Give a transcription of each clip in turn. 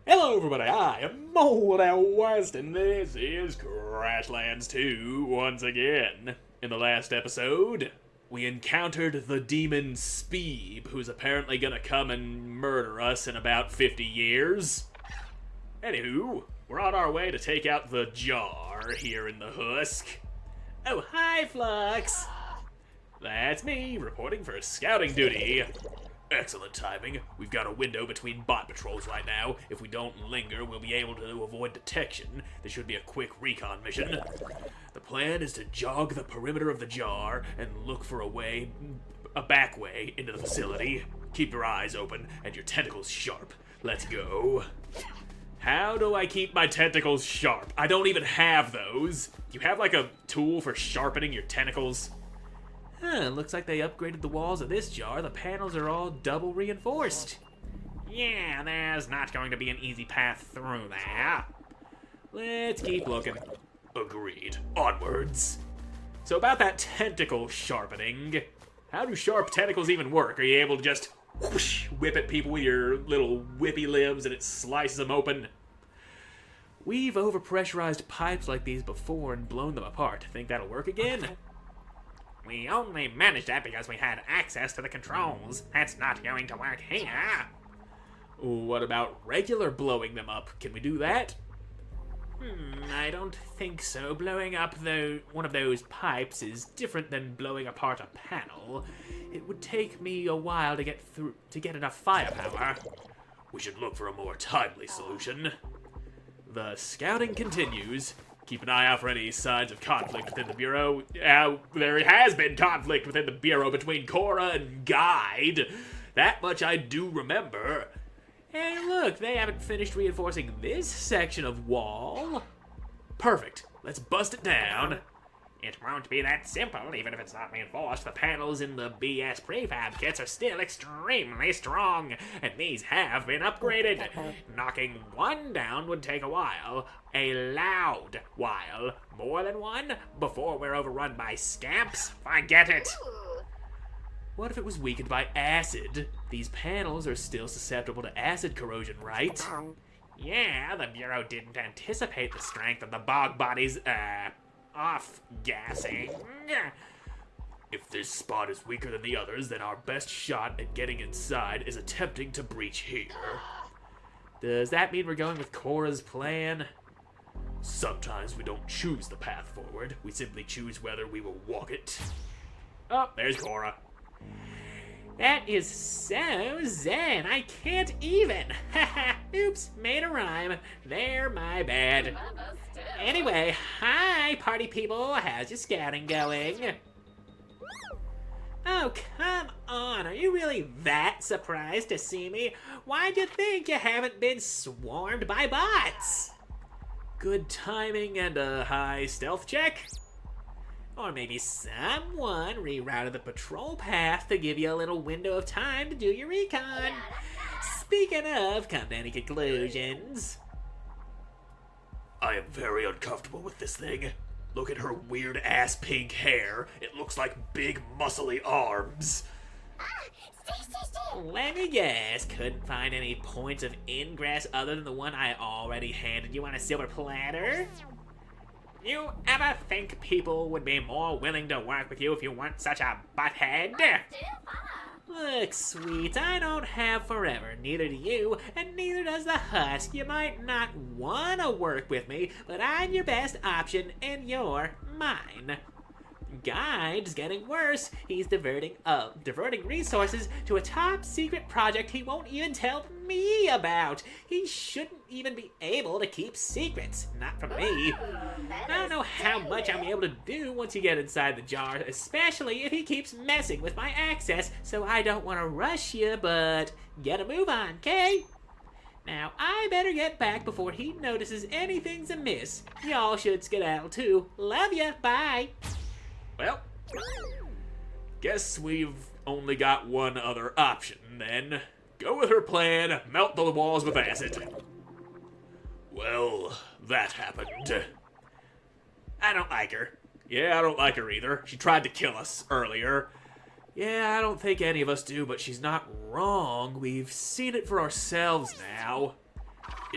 Hello everybody, I am Moldy West, and this is Crashlands 2 once again. In the last episode, we encountered the demon Speeb, who's apparently gonna come and murder us in about 50 years. Anywho, we're on our way to take out the jar here in the husk. Oh, hi Flux! That's me, reporting for scouting duty. Excellent timing. We've got a window between bot patrols right now. If we don't linger, we'll be able to avoid detection. This should be a quick recon mission. The plan is to jog the perimeter of the jar and look for a back way into the facility. Keep your eyes open and your tentacles sharp. Let's go. How do I keep my tentacles sharp? I don't even have those. Do you have like a tool for sharpening your tentacles? Looks like they upgraded the walls of this jar. The panels are all double reinforced. Yeah, there's not going to be an easy path through there. Let's keep looking. Agreed. Onwards. So about that tentacle sharpening, how do sharp tentacles even work? Are you able to just whoosh, whip at people with your little whippy limbs and it slices them open? We've overpressurized pipes like these before and blown them apart. Think that'll work again? We only managed that because we had access to the controls. That's not going to work here. What about regular blowing them up? Can we do that? I don't think so. Blowing up one of those pipes is different than blowing apart a panel. It would take me a while to get enough firepower. We should look for a more timely solution. The scouting continues. Keep an eye out for any signs of conflict within the Bureau. There has been conflict within the Bureau between CORAA and Guide. That much I do remember. Hey, look, they haven't finished reinforcing this section of wall. Perfect. Let's bust it down. It won't be that simple, even if it's not reinforced. The panels in the BS prefab kits are still extremely strong, and these have been upgraded. Knocking one down would take a while. A loud while. More than one? Before we're overrun by scamps? Forget it! What if it was weakened by acid? These panels are still susceptible to acid corrosion, right? Yeah, the Bureau didn't anticipate the strength of the bog bodies, off-gassing. If this spot is weaker than the others, then our best shot at getting inside is attempting to breach here. Does that mean we're going with CORAA's plan? Sometimes we don't choose the path forward. We simply choose whether we will walk it. Oh, there's CORAA. That is so zen. I can't even. Oops, made a rhyme. There, my bad. Anyway, hi, party people. How's your scouting going? Oh, come on. Are you really that surprised to see me? Why'd you think you haven't been swarmed by bots? Good timing and a high stealth check? Or maybe someone rerouted the patrol path to give you a little window of time to do your recon. Speaking of, come to any conclusions? I am very uncomfortable with this thing. Look at her weird ass pink hair. It looks like big muscly arms. Let me guess, couldn't find any points of ingress other than the one I already handed you on a silver platter? You ever think people would be more willing to work with you if you weren't such a butthead? Look, sweet, I don't have forever. Neither do you, and neither does the husk. You might not want to work with me, but I'm your best option, and you're mine. Guide's getting worse. He's diverting resources to a top secret project he won't even tell me about. He shouldn't even be able to keep secrets. Not from me. I don't know how much I'll be able to do once you get inside the jar, especially if he keeps messing with my access, so I don't want to rush you, but get a move on, okay? Now, I better get back before he notices anything's amiss. Y'all should skedaddle too. Love ya, bye! Well, guess we've only got one other option, then. Go with her plan, melt the walls with acid. Well, that happened. I don't like her. Yeah, I don't like her either. She tried to kill us earlier. Yeah, I don't think any of us do, but she's not wrong. We've seen it for ourselves now.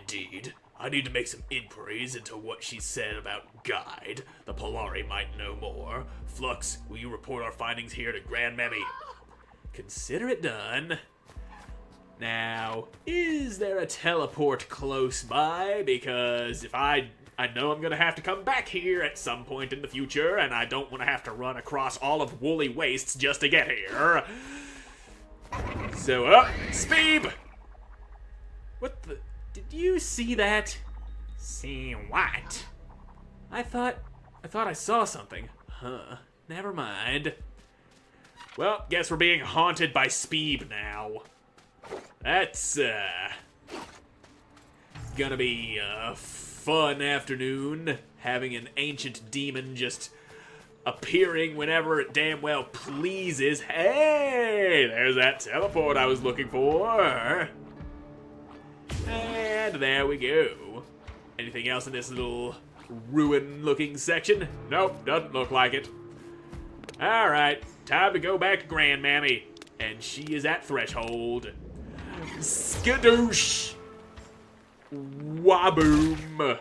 Indeed. I need to make some inquiries into what she said about Guide. The Polari might know more. Flux, will you report our findings here to Grandmammy? Consider it done. Now, is there a teleport close by? Because if I know I'm gonna have to come back here at some point in the future, and I don't want to have to run across all of Woolly Wastes just to get here. So, Speeb! What the... Did you see that? See what? I thought I saw something. Huh. Never mind. Well, guess we're being haunted by Speeb now. That's, gonna be a fun afternoon, having an ancient demon just appearing whenever it damn well pleases. Hey, there's that teleport I was looking for. And there we go. Anything else in this little ruin-looking section? Nope, doesn't look like it. Alright, time to go back to Grandmammy. And she is at threshold. Skadoosh! Waboom!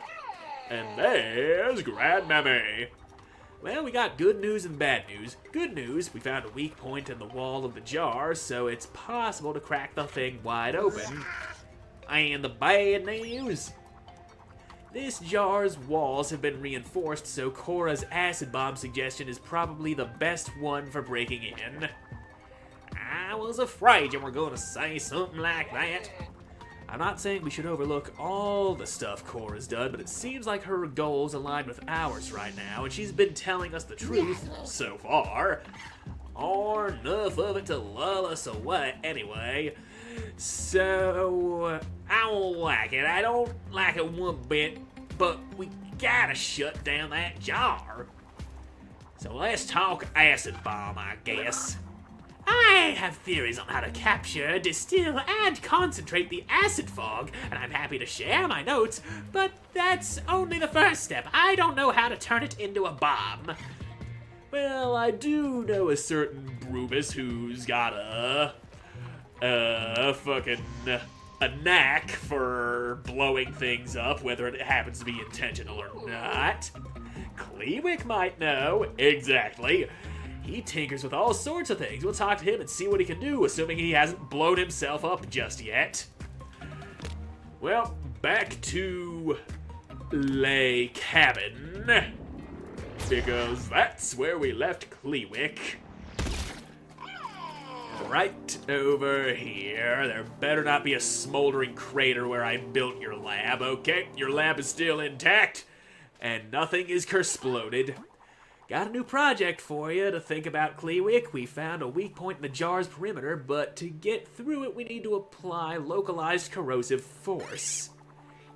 And there's Grandmammy. Well, we got good news and bad news. Good news, we found a weak point in the wall of the jar, so it's possible to crack the thing wide open. And the bad news? This jar's walls have been reinforced, so CORAA's acid bomb suggestion is probably the best one for breaking in. I was afraid you were going to say something like that. I'm not saying we should overlook all the stuff CORAA's done, but it seems like her goals align with ours right now, and she's been telling us the truth so far. Or enough of it to lull us away anyway. So, I don't like it. I don't like it one bit, but we gotta shut down that jar. So let's talk acid bomb, I guess. I have theories on how to capture, distill, and concentrate the acid fog, and I'm happy to share my notes, but that's only the first step. I don't know how to turn it into a bomb. Well, I do know a certain Brubus who's got a knack for blowing things up, whether it happens to be intentional or not. Kleewick might know. Exactly. He tinkers with all sorts of things. We'll talk to him and see what he can do, assuming he hasn't blown himself up just yet. Well, back to Lay Cabin, because that's where we left Kleewick. Right over here. There better not be a smoldering crater where I built your lab. Okay, your lab is still intact, and nothing is kersploded. Got a new project for you to think about, Kleewick. We found a weak point in the jar's perimeter, but to get through it, we need to apply localized corrosive force.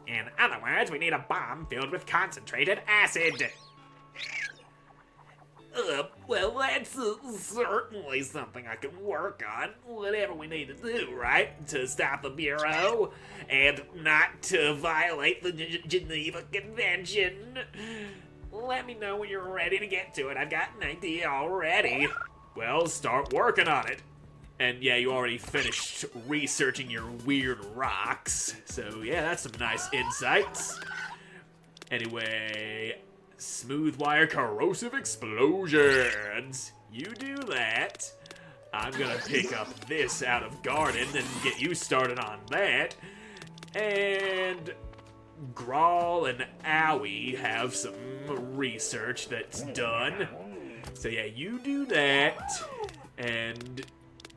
In other words, we need a bomb filled with concentrated acid. Well, that's certainly something I can work on. Whatever we need to do, right? To stop the Bureau and not to violate the Geneva Convention. Let me know when you're ready to get to it. I've got an idea already. Well, start working on it. And yeah, you already finished researching your weird rocks. So yeah, that's some nice insights. Anyway, smooth wire corrosive explosions. You do that. I'm gonna pick up this out of garden and get you started on that. And Grawl and Owie have some research that's done. So yeah, you do that and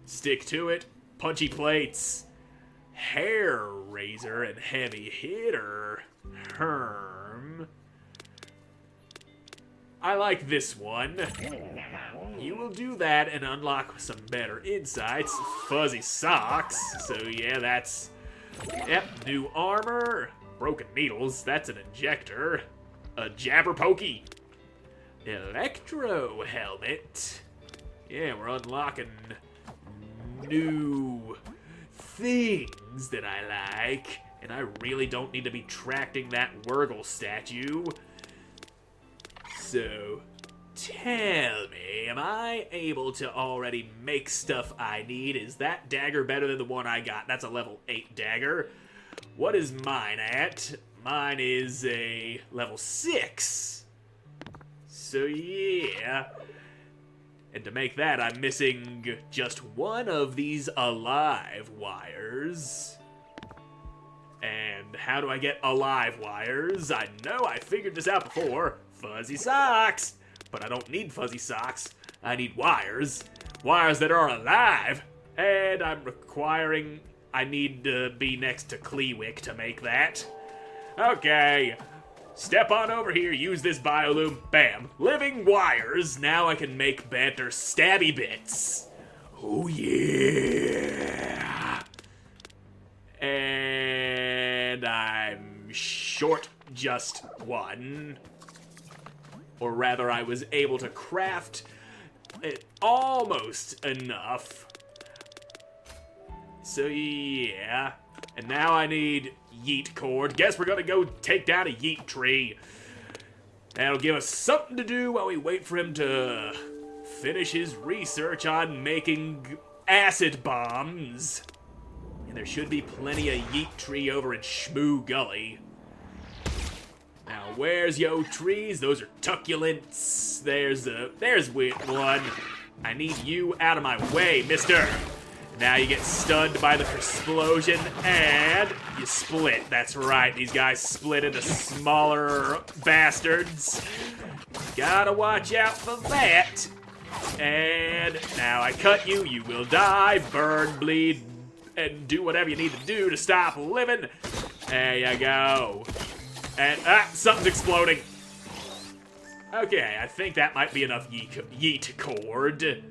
stick to it. Punchy plates, hair razor, and heavy hitter. Herm. I like this one. You will do that and unlock some better insights. Fuzzy socks. So yeah, that's... Yep, new armor. Broken needles, that's an injector. A jabber pokey. Electro helmet. Yeah, we're unlocking new things that I like. And I really don't need to be tracking that Wurgle statue. So, tell me, am I able to already make stuff I need? Is that dagger better than the one I got? That's a level 8 dagger. What is mine at? Mine is a level 6. So yeah. And to make that, I'm missing just one of these alive wires. And how do I get alive wires? I know I figured this out before. Fuzzy socks. But I don't need fuzzy socks. I need wires. Wires that are alive. And I need to be next to Kleewick to make that. Okay. Step on over here, use this bioloom. Bam. Living wires. Now I can make better stabby bits. Oh yeah. And I'm short just one. Or rather, I was able to craft it almost enough. So yeah. And now I need yeet cord. Guess we're gonna go take down a yeet tree. That'll give us something to do while we wait for him to finish his research on making acid bombs. And there should be plenty of yeet tree over in Shmoo Gully. Now, where's yo trees? Those are tucculents. There's one. I need you out of my way, mister. Now you get stunned by the explosion, and you split. That's right, these guys split into smaller bastards. Gotta watch out for that. And now I cut you, you will die, burn, bleed, and do whatever you need to do to stop living. There you go. And, something's exploding. Okay, I think that might be enough yeet cord.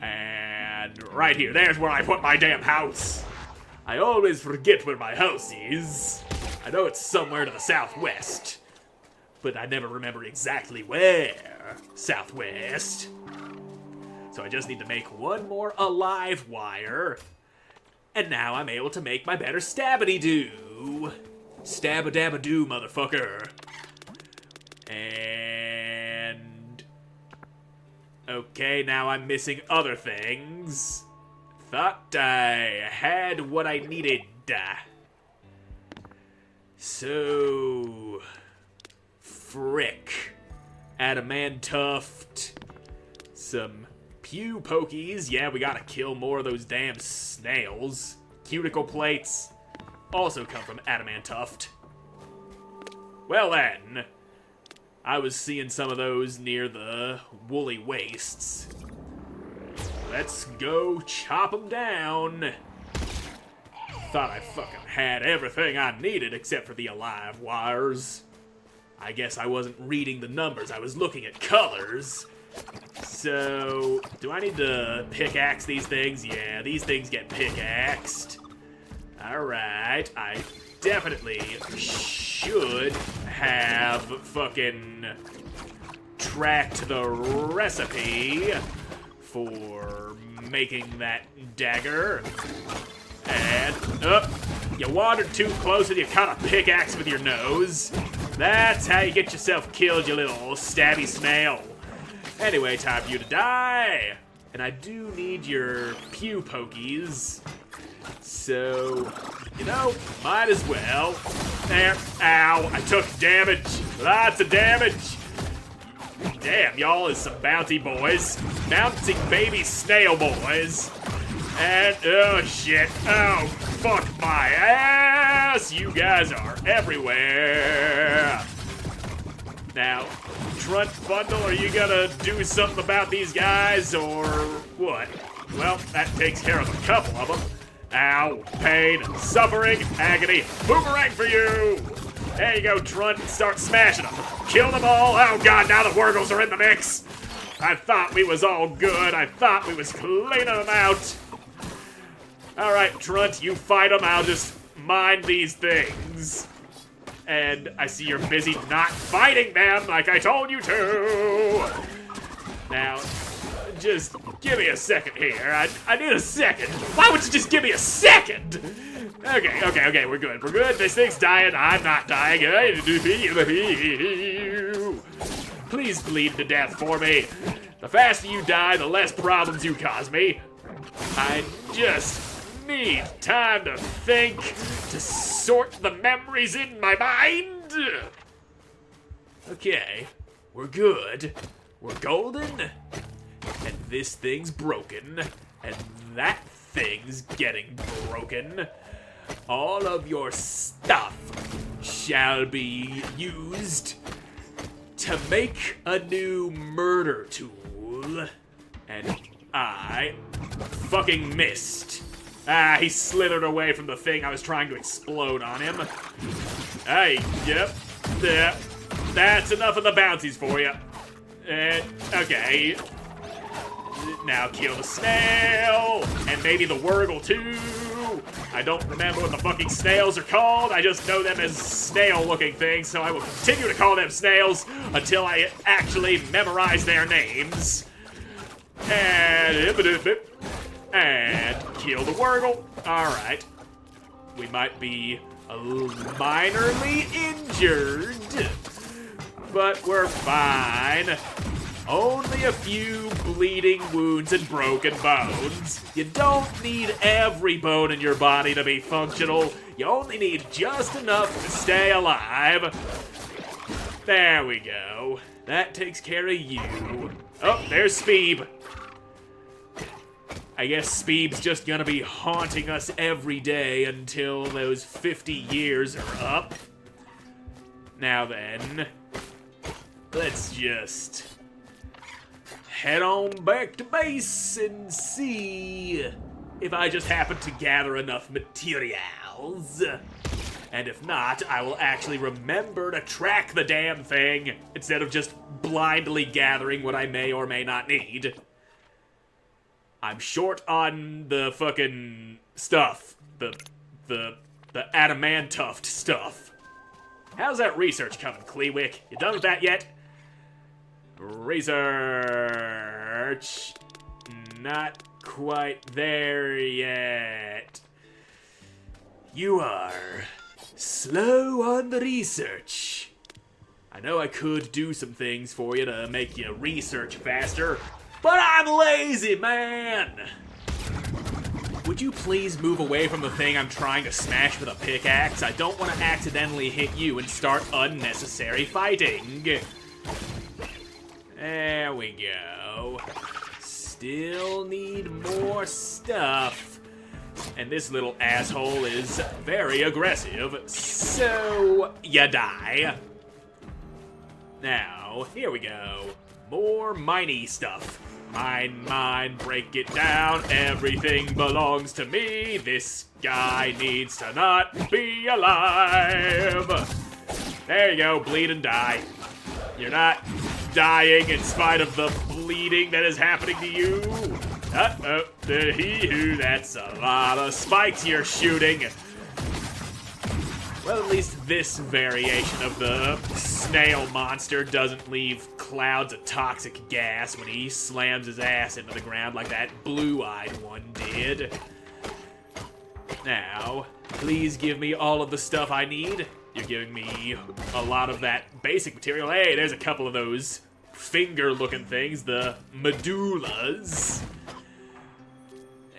And right here, there's where I put my damn house. I always forget where my house is. I know it's somewhere to the southwest, but I never remember exactly where. Southwest. So I just need to make one more alive wire, and now I'm able to make my better stabity-doo. Stab-a-dab-a-doo, motherfucker. And... okay, now I'm missing other things. Thought I had what I needed. So... frick. Adamantuft. Some pew pokies. Yeah, we gotta kill more of those damn snails. Cuticle plates also come from Adamantuft. Well then, I was seeing some of those near the woolly wastes. Let's go chop them down. Thought I fucking had everything I needed except for the alive wires. I guess I wasn't reading the numbers, I was looking at colors. So, do I need to pickaxe these things? Yeah, these things get pickaxed. Alright, I definitely should have fucking tracked the recipe for making that dagger. And, you wandered too close and you caught a pickaxe with your nose. That's how you get yourself killed, you little stabby snail. Anyway, time for you to die. And I do need your pew pokies. So, you know, might as well. There. Ow, I took damage. Lots of damage. Damn, y'all is some bounty boys. Bouncing baby snail boys. And, oh shit. Oh, fuck my ass. You guys are everywhere. Now, Trunt Bundle, are you gonna do something about these guys, or what? Well, that takes care of a couple of them. Ow, pain, suffering, agony, boomerang for you! There you go, Trunt, start smashing them. Kill them all, oh god, now the Wurgles are in the mix! I thought we was all good, I thought we was cleaning them out. Alright, Trunt, you fight them, I'll just mine these things. And I see you're busy not fighting them like I told you to! Now, just give me a second here. I need a second. Why would you just give me a second? Okay, we're good. We're good. This thing's dying. I'm not dying. Please bleed to death for me. The faster you die, the less problems you cause me. I just need time to think, to sort the memories in my mind. Okay, we're good. We're golden. And this thing's broken. And that thing's getting broken. All of your stuff shall be used to make a new murder tool. And I fucking missed. He slithered away from the thing I was trying to explode on him. Hey, yep. That's enough of the bouncies for you. Okay. Now kill the snail, and maybe the Wurgle too. I don't remember what the fucking snails are called. I just know them as snail-looking things, so I will continue to call them snails until I actually memorize their names. And kill the Wurgle. All right. We might be minorly injured, but we're fine. Only a few bleeding wounds and broken bones. You don't need every bone in your body to be functional. You only need just enough to stay alive. There we go. That takes care of you. Oh, there's Speeb. I guess Speeb's just gonna be haunting us every day until those 50 years are up. Now then, let's just head on back to base and see if I just happen to gather enough materials. And if not, I will actually remember to track the damn thing instead of just blindly gathering what I may or may not need. I'm short on the fucking stuff. The adamantuft stuff. How's that research coming, Kleewick? You done with that yet? Research. Not quite there yet. You are slow on the research. I know I could do some things for you to make you research faster, but I'm lazy, man! Would you please move away from the thing I'm trying to smash with a pickaxe? I don't want to accidentally hit you and start unnecessary fighting. There we go. Still need more stuff. And this little asshole is very aggressive, so you die. Now, here we go. More miney stuff. Mine, break it down. Everything belongs to me. This guy needs to not be alive. There you go, bleed and die. You're not dying in spite of the bleeding that is happening to you. Uh-oh, that's a lot of spikes you're shooting. Well, at least this variation of the snail monster doesn't leave clouds of toxic gas when he slams his ass into the ground like that blue-eyed one did. Now, please give me all of the stuff I need. You're giving me a lot of that basic material. Hey, there's a couple of those finger-looking things, the medullas.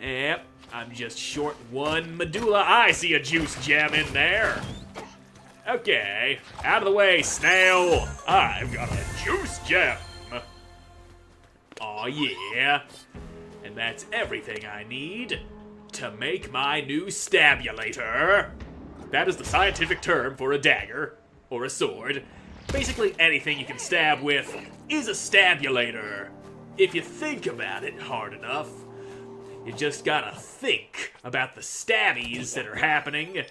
Yep, I'm just short one medulla. I see a juice gem in there. Okay, out of the way, snail. I've got a juice gem. Aw, yeah. And that's everything I need to make my new stabulator. That is the scientific term for a dagger or a sword. Basically anything you can stab with is a stabulator. If you think about it hard enough. You just gotta think about the stabbies that are happening.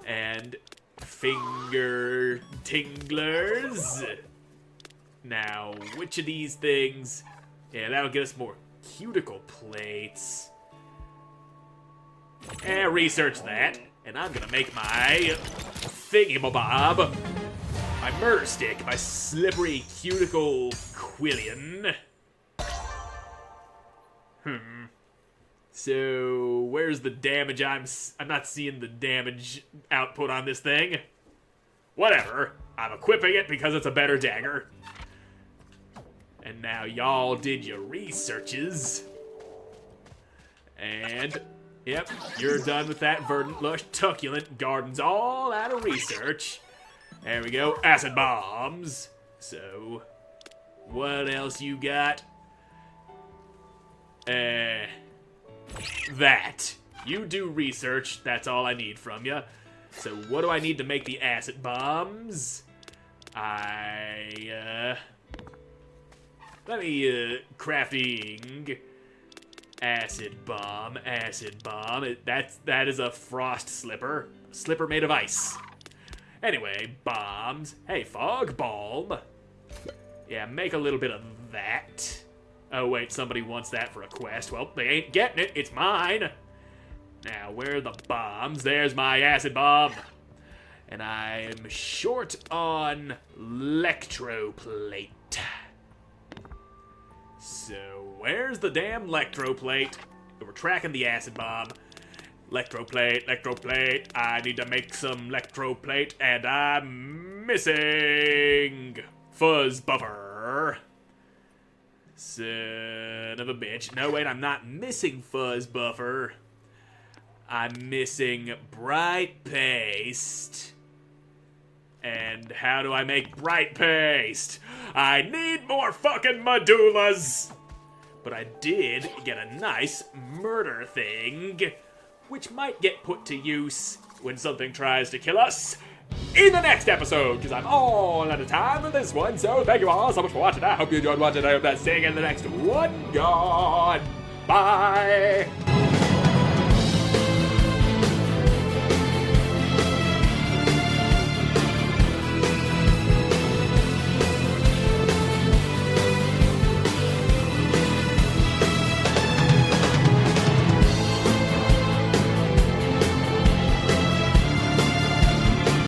And finger tinglers. Now, which of these things? Yeah, that'll get us more cuticle plates. Research that. And I'm gonna make my thingamabob. My murder stick, my slippery cuticle quillion. So, where's the damage? I'm not seeing the damage output on this thing. Whatever. I'm equipping it because it's a better dagger. And now y'all did your researches. And Yep, you're done with that verdant, lush, tuculent garden's all out of research. There we go, acid bombs. So, what else you got? That. You do research, that's all I need from you. So what do I need to make the acid bombs? Crafting acid bomb. That is a frost slipper. Slipper made of ice. Anyway, bombs. Hey, fog balm. Yeah, make a little bit of that. Oh wait, somebody wants that for a quest. Well, they ain't getting it, it's mine. Now, where are the bombs? There's my acid bomb. And I am short on electroplate. So, where's the damn electroplate? We're tracking the acid bomb. Electroplate. I need to make some electroplate, and I'm missing fuzz buffer. Son of a bitch. No, wait, I'm not missing fuzz buffer. I'm missing bright paste. And how do I make bright paste? I need more fucking medullas. But I did get a nice murder thing, which might get put to use when something tries to kill us in the next episode, because I'm all out of time for this one. So thank you all so much for watching. I hope you enjoyed watching. I hope that's seeing you in the next one. God, bye.